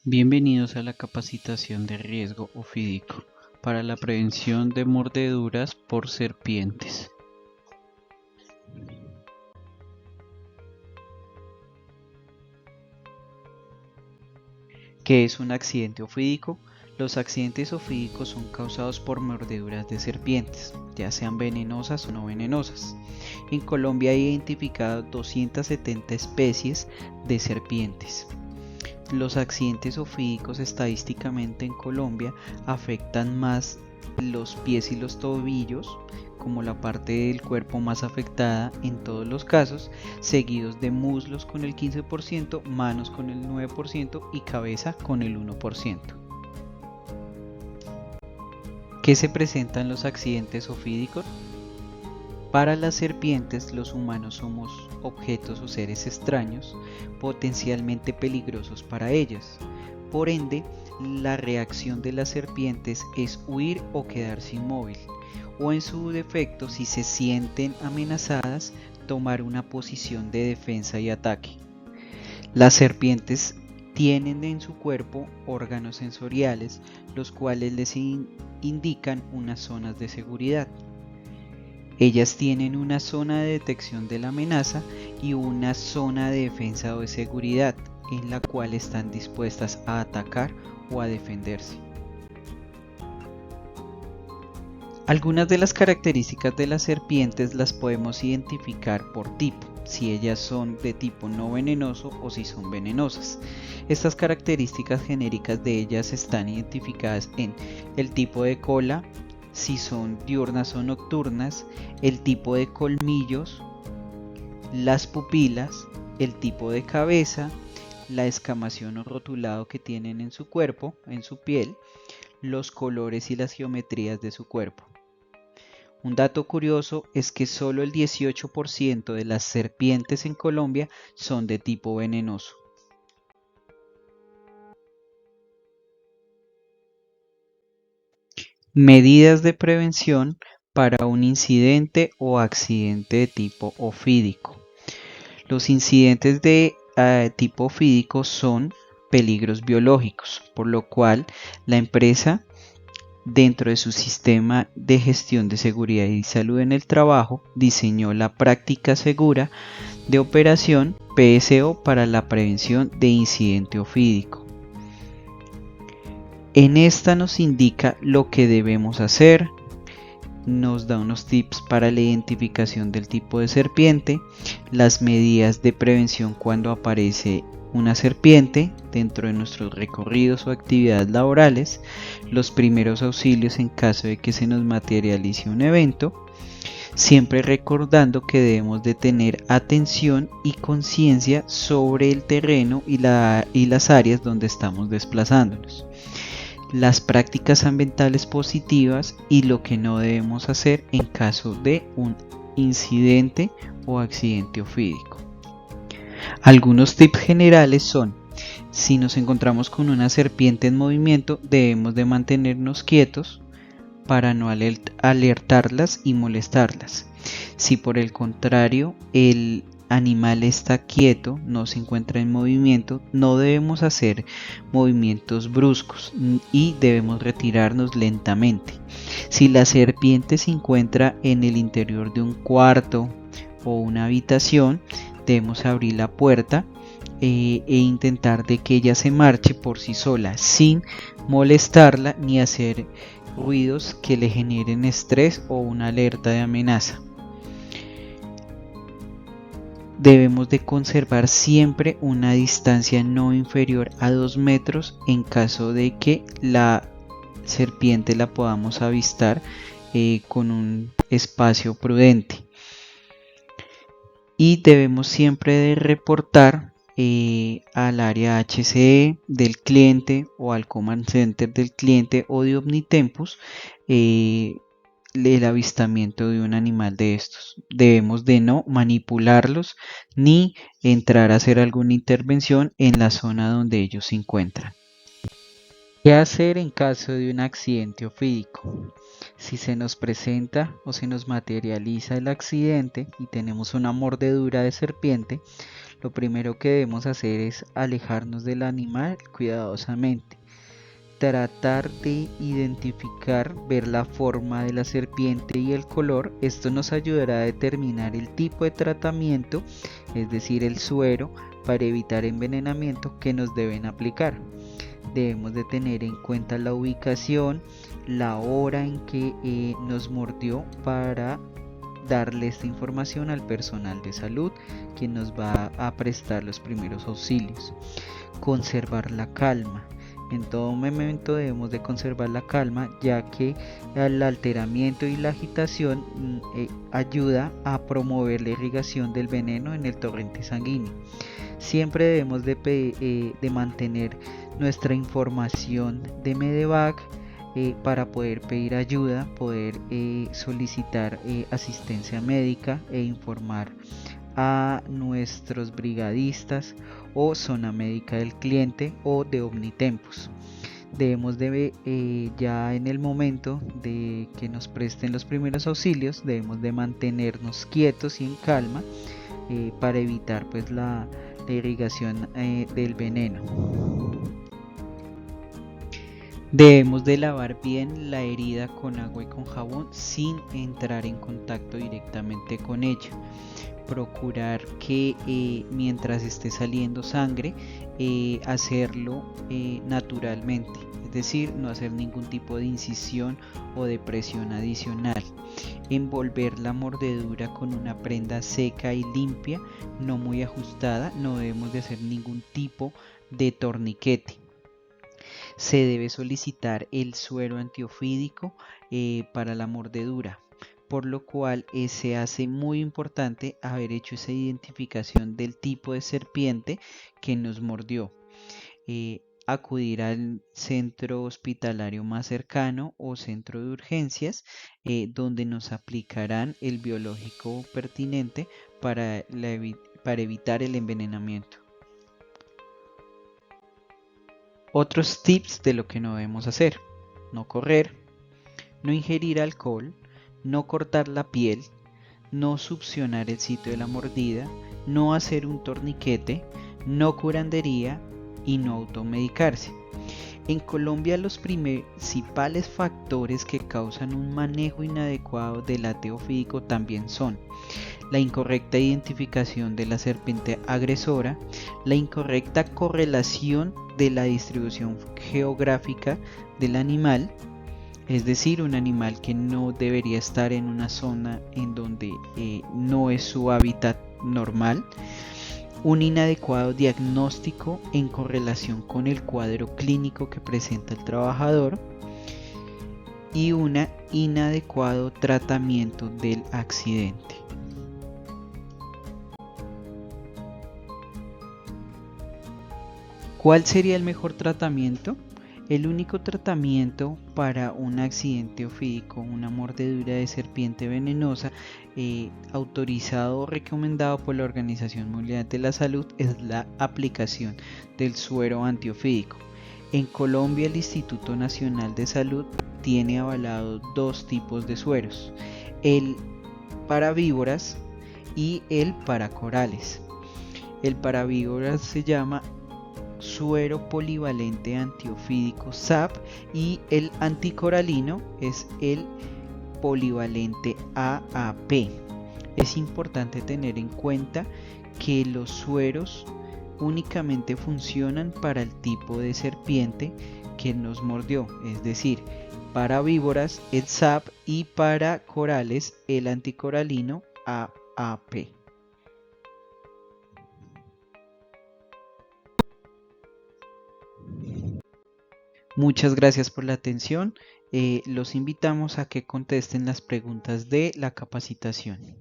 Bienvenidos a la capacitación de riesgo ofídico para la prevención de mordeduras por serpientes. ¿Qué es un accidente ofídico? Los accidentes ofídicos son causados por mordeduras de serpientes, ya sean venenosas o no venenosas. En Colombia hay identificadas 270 especies de serpientes. Los accidentes ofídicos estadísticamente en Colombia afectan más los pies y los tobillos, como la parte del cuerpo más afectada en todos los casos, seguidos de muslos con el 15%, manos con el 9% y cabeza con el 1%. ¿Qué se presenta en los accidentes ofídicos? Para las serpientes, los humanos somos objetos o seres extraños, potencialmente peligrosos para ellas. Por ende, la reacción de las serpientes es huir o quedarse inmóvil, o en su defecto, si se sienten amenazadas, tomar una posición de defensa y ataque. Las serpientes tienen en su cuerpo órganos sensoriales, los cuales les indican unas zonas de seguridad. Ellas tienen una zona de detección de la amenaza y una zona de defensa o de seguridad, en la cual están dispuestas a atacar o a defenderse. Algunas de las características de las serpientes las podemos identificar por tipo, si ellas son de tipo no venenoso o si son venenosas. Estas características genéricas de ellas están identificadas en el tipo de cola, si son diurnas o nocturnas, el tipo de colmillos, las pupilas, el tipo de cabeza, la escamación o rotulado que tienen en su cuerpo, en su piel, los colores y las geometrías de su cuerpo. Un dato curioso es que solo el 18% de las serpientes en Colombia son de tipo venenoso. Medidas de prevención para un incidente o accidente de tipo ofídico. Los incidentes de tipo ofídico son peligros biológicos, por lo cual la empresa, dentro de su sistema de gestión de seguridad y salud en el trabajo, diseñó la práctica segura de operación PSO para la prevención de incidente ofídico. En esta nos indica lo que debemos hacer, nos da unos tips para la identificación del tipo de serpiente, las medidas de prevención cuando aparece una serpiente dentro de nuestros recorridos o actividades laborales, los primeros auxilios en caso de que se nos materialice un evento, siempre recordando que debemos de tener atención y conciencia sobre el terreno y las áreas donde estamos desplazándonos, las prácticas ambientales positivas y lo que no debemos hacer en caso de un incidente o accidente ofídico. Algunos tips generales son: si nos encontramos con una serpiente en movimiento, debemos de mantenernos quietos para no alertarlas y molestarlas. Si por el contrario el animal está quieto, no se encuentra en movimiento, no debemos hacer movimientos bruscos y debemos retirarnos lentamente. Si la serpiente se encuentra en el interior de un cuarto o una habitación, debemos abrir la puerta e intentar de que ella se marche por sí sola, sin molestarla ni hacer ruidos que le generen estrés o una alerta de amenaza. Debemos de conservar siempre una distancia no inferior a 2 metros en caso de que la serpiente la podamos avistar con un espacio prudente. Y debemos siempre de reportar al área HCE del cliente o al Command Center del cliente o de Omnitempus el avistamiento de un animal de estos. Debemos de no manipularlos ni entrar a hacer alguna intervención en la zona donde ellos se encuentran. ¿Qué hacer en caso de un accidente ofídico? Si se nos presenta o se nos materializa el accidente y tenemos una mordedura de serpiente, Lo primero que debemos hacer es alejarnos del animal cuidadosamente. Tratar de identificar, ver la forma de la serpiente y el color. Esto nos ayudará a determinar el tipo de tratamiento, es decir, el suero, para evitar envenenamiento que nos deben aplicar. Debemos de tener en cuenta la ubicación, la hora en que nos mordió para darle esta información al personal de salud, quien nos va a prestar los primeros auxilios. Conservar la calma. En todo momento debemos de conservar la calma, ya que el alteramiento y la agitación ayuda a promover la irrigación del veneno en el torrente sanguíneo. Siempre debemos de mantener nuestra información de Medevac para poder pedir ayuda, poder solicitar asistencia médica e informar a nuestros brigadistas o zona médica del cliente o de Omnitempus. Debemos de ya en el momento de que nos presten los primeros auxilios, debemos de mantenernos quietos y en calma para evitar pues la irrigación del veneno. Debemos de lavar bien la herida con agua y con jabón sin entrar en contacto directamente con ella. Procurar que mientras esté saliendo sangre, hacerlo naturalmente, es decir, no hacer ningún tipo de incisión o de presión adicional. Envolver la mordedura con una prenda seca y limpia, no muy ajustada. No debemos de hacer ningún tipo de torniquete. Se debe solicitar el suero antiofídico para la mordedura, por lo cual se hace muy importante haber hecho esa identificación del tipo de serpiente que nos mordió. Acudir al centro hospitalario más cercano o centro de urgencias, donde nos aplicarán el biológico pertinente para evitar el envenenamiento. Otros tips de lo que no debemos hacer: no correr, no ingerir alcohol, no cortar la piel, no succionar el sitio de la mordida, no hacer un torniquete, no curandería y no automedicarse. En Colombia los principales factores que causan un manejo inadecuado del ateo ofídico también son la incorrecta identificación de la serpiente agresora, la incorrecta correlación de la distribución geográfica del animal, es decir, un animal que no debería estar en una zona en donde no es su hábitat normal, un inadecuado diagnóstico en correlación con el cuadro clínico que presenta el trabajador y un inadecuado tratamiento del accidente. ¿Cuál sería el mejor tratamiento? El único tratamiento para un accidente ofídico, una mordedura de serpiente venenosa, autorizado o recomendado por la Organización Mundial de la Salud, es la aplicación del suero antiofídico. En Colombia, el Instituto Nacional de Salud tiene avalado dos tipos de sueros: el para víboras y el para corales. El para víboras se llama suero polivalente antiofídico SAP y el anticoralino es el polivalente AAP. Es importante tener en cuenta que los sueros únicamente funcionan para el tipo de serpiente que nos mordió, es decir, para víboras el SAP y para corales el anticoralino AAP. Muchas gracias por la atención. Los invitamos a que contesten las preguntas de la capacitación.